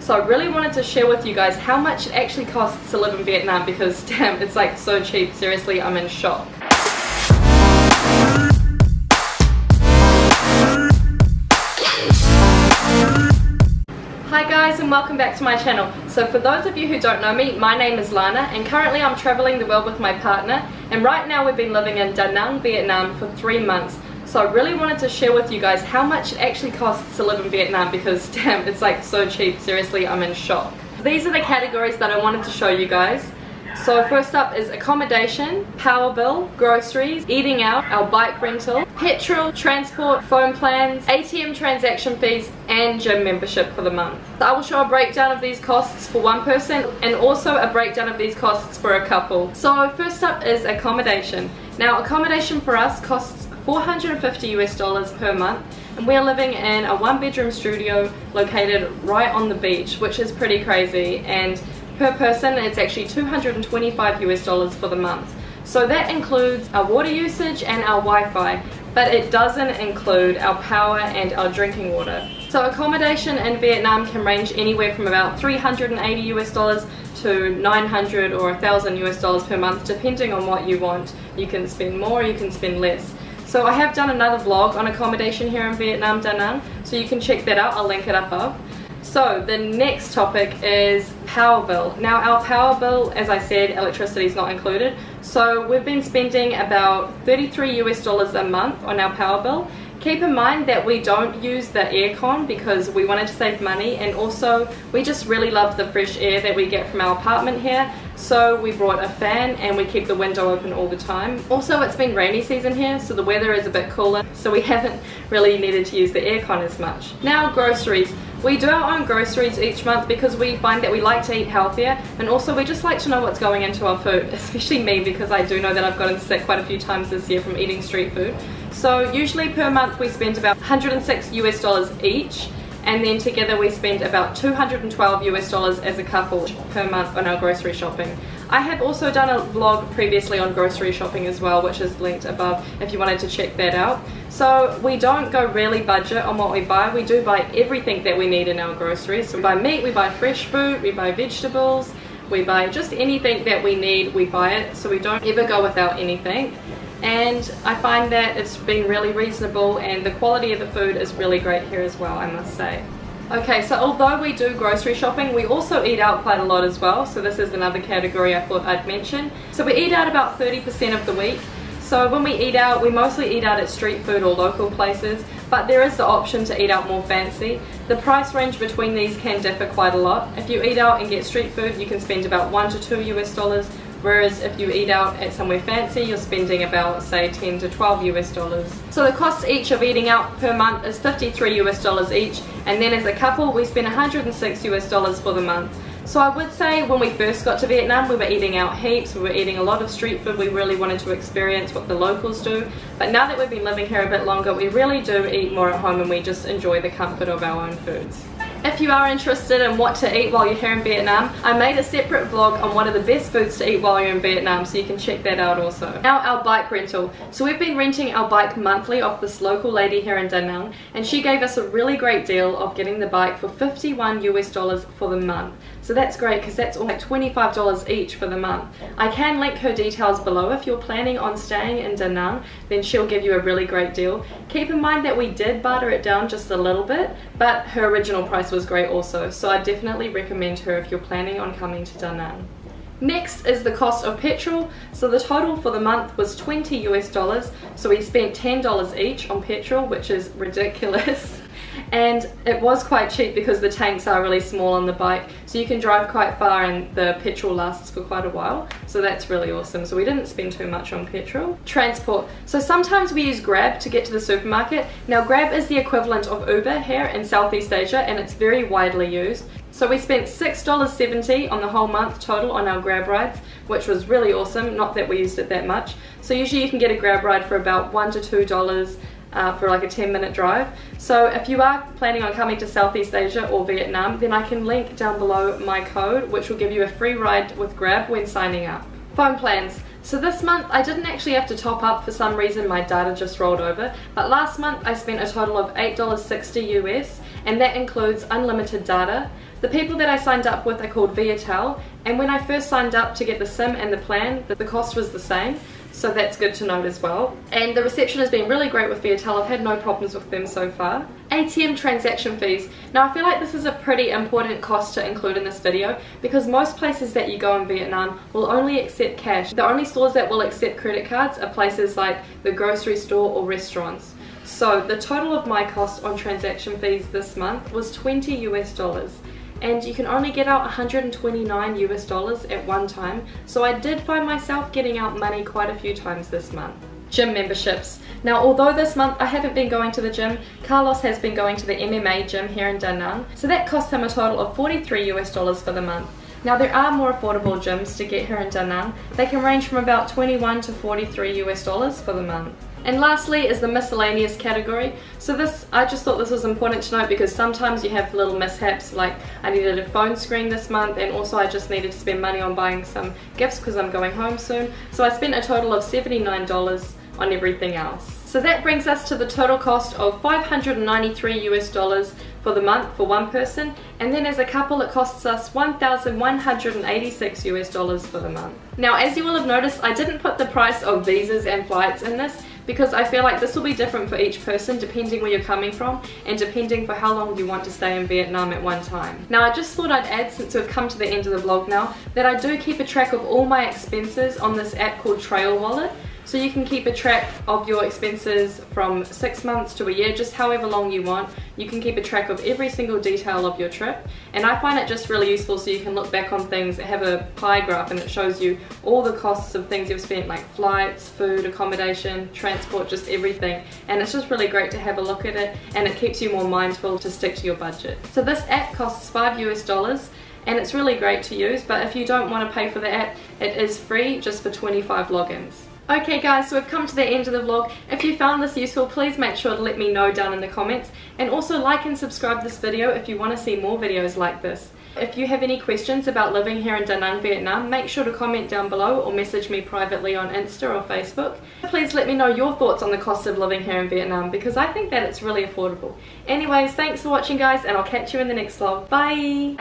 So I really wanted to share with you guys how much it actually costs to live in Vietnam, because damn, it's like so cheap. Seriously, I'm in shock. Hi guys, and welcome back to my channel. So for those of you who don't know me, my name is Lana, and currently I'm traveling the world with my partner, and right now we've been living in Da Nang, Vietnam for 3 months. So I really wanted to share with you guys how much it actually costs to live in Vietnam, because damn, it's like so cheap. Seriously, I'm in shock. These are the categories that I wanted to show you guys. So first up is accommodation, power bill, groceries, eating out, our bike rental, petrol, transport, phone plans, ATM transaction fees, and gym membership for the month. I will show a breakdown of these costs for one person and also a breakdown of these costs for a couple. So first up is accommodation. Now accommodation for us costs $450 per month, and we're living in a 1-bedroom studio located right on the beach, which is pretty crazy, and per person it's actually $225 for the month. So that includes our water usage and our Wi-Fi, but it doesn't include our power and our drinking water. So accommodation in Vietnam can range anywhere from about $380 to $900 or $1,000 per month, depending on what you want. You can spend more, you can spend less. So I have done another vlog on accommodation here in Vietnam, Da Nang, so you can check that out. I'll link it up above. So the next topic is power bill. Now our power bill, as I said, electricity is not included. So we've been spending about $33 a month on our power bill. Keep in mind that we don't use the aircon because we wanted to save money, and also we just really love the fresh air that we get from our apartment here. So we brought a fan and we keep the window open all the time. Also, it's been rainy season here, so the weather is a bit cooler, so we haven't really needed to use the aircon as much. Now groceries. We do our own groceries each month because we find that we like to eat healthier, and also we just like to know what's going into our food, especially me, because I do know that I've gotten sick quite a few times this year from eating street food. So usually per month we spend about $106 each, and then together we spend about $212 as a couple per month on our grocery shopping. I have also done a vlog previously on grocery shopping as well, which is linked above if you wanted to check that out. So we don't go really budget on what we buy. We do buy everything that we need in our groceries. So we buy meat, we buy fresh fruit, we buy vegetables, we buy just anything that we need, we buy it. So we don't ever go without anything. And I find that it's been really reasonable, and the quality of the food is really great here as well, I must say. Okay, so although we do grocery shopping, we also eat out quite a lot as well. So this is another category I thought I'd mention. So we eat out about 30% of the week. So when we eat out, we mostly eat out at street food or local places, but there is the option to eat out more fancy. The price range between these can differ quite a lot. If you eat out and get street food, you can spend about $1 to $2, whereas if you eat out at somewhere fancy, you're spending about, say, $10 to $12. So the cost each of eating out per month is $53 each, and then as a couple we spend $106 for the month. So I would say when we first got to Vietnam, we were eating out heaps, we were eating a lot of street food, we really wanted to experience what the locals do. But now that we've been living here a bit longer, we really do eat more at home, and we just enjoy the comfort of our own foods. If you are interested in what to eat while you're here in Vietnam, I made a separate vlog on one of the best foods to eat while you're in Vietnam, so you can check that out also. Now our bike rental. So we've been renting our bike monthly off this local lady here in Da Nang, and she gave us a really great deal of getting the bike for $51 for the month. So that's great because that's like $25 each for the month. I can link her details below. If you're planning on staying in Da Nang, then she'll give you a really great deal. Keep in mind that we did barter it down just a little bit, but her original price was great also, so I definitely recommend her if you're planning on coming to Da Nang. Next is the cost of petrol. So the total for the month was $20, so we spent $10 each on petrol, which is ridiculous. And it was quite cheap because the tanks are really small on the bike, so you can drive quite far and the petrol lasts for quite a while, so that's really awesome. So we didn't spend too much on petrol. Transport. So sometimes we use Grab to get to the supermarket. Now Grab is the equivalent of Uber here in Southeast Asia, and it's very widely used. So we spent $6.70 on the whole month total on our Grab rides, which was really awesome, not that we used it that much. So usually you can get a Grab ride for about $1 to $2 for like a 10-minute drive. So if you are planning on coming to Southeast Asia or Vietnam, then I can link down below my code, which will give you a free ride with Grab when signing up. Phone plans. So this month I didn't actually have to top up. For some reason my data just rolled over, but last month I spent a total of $8.60 US, and that includes unlimited data, The people that I signed up with are called Viatel, and when I first signed up to get the SIM and the plan, the cost was the same. So that's good to note as well. And the reception has been really great with Viatel. I've had no problems with them so far. ATM transaction fees. Now I feel like this is a pretty important cost to include in this video because most places that you go in Vietnam will only accept cash. The only stores that will accept credit cards are places like the grocery store or restaurants. So the total of my cost on transaction fees this month was $20 US. And you can only get out $129 US at one time, so I did find myself getting out money quite a few times this month. Gym memberships. Now although this month I haven't been going to the gym, Carlos has been going to the MMA gym here in Da Nang, so that cost him a total of $43 US for the month. Now there are more affordable gyms to get here in Da Nang. They can range from about $21 to $43 US for the month. And lastly is the miscellaneous category. So this, I just thought this was important to note because sometimes you have little mishaps, like I needed a phone screen this month, and also I just needed to spend money on buying some gifts because I'm going home soon. So I spent a total of $79 on everything else. So that brings us to the total cost of $593 US for the month for one person, and then as a couple it costs us $1,186 US for the month. Now as you will have noticed, I didn't put the price of visas and flights in this because I feel like this will be different for each person depending where you're coming from and depending for how long you want to stay in Vietnam at one time. Now I just thought I'd add, since we've come to the end of the vlog now, that I do keep a track of all my expenses on this app called Trail Wallet. So you can keep a track of your expenses from 6 months to a year, just however long you want. You can keep a track of every single detail of your trip, and I find it just really useful so you can look back on things. Have a pie graph and it shows you all the costs of things you've spent, like flights, food, accommodation, transport, just everything. And it's just really great to have a look at it, and it keeps you more mindful to stick to your budget. So this app costs $5 US, and it's really great to use, but if you don't want to pay for the app, it is free just for 25 logins. Okay guys, so we've come to the end of the vlog. If you found this useful, please make sure to let me know down in the comments, and also like and subscribe this video if you want to see more videos like this. If you have any questions about living here in Da Nang, Vietnam, make sure to comment down below or message me privately on Insta or Facebook. Please let me know your thoughts on the cost of living here in Vietnam because I think that it's really affordable. Anyways, thanks for watching guys, and I'll catch you in the next vlog. Bye!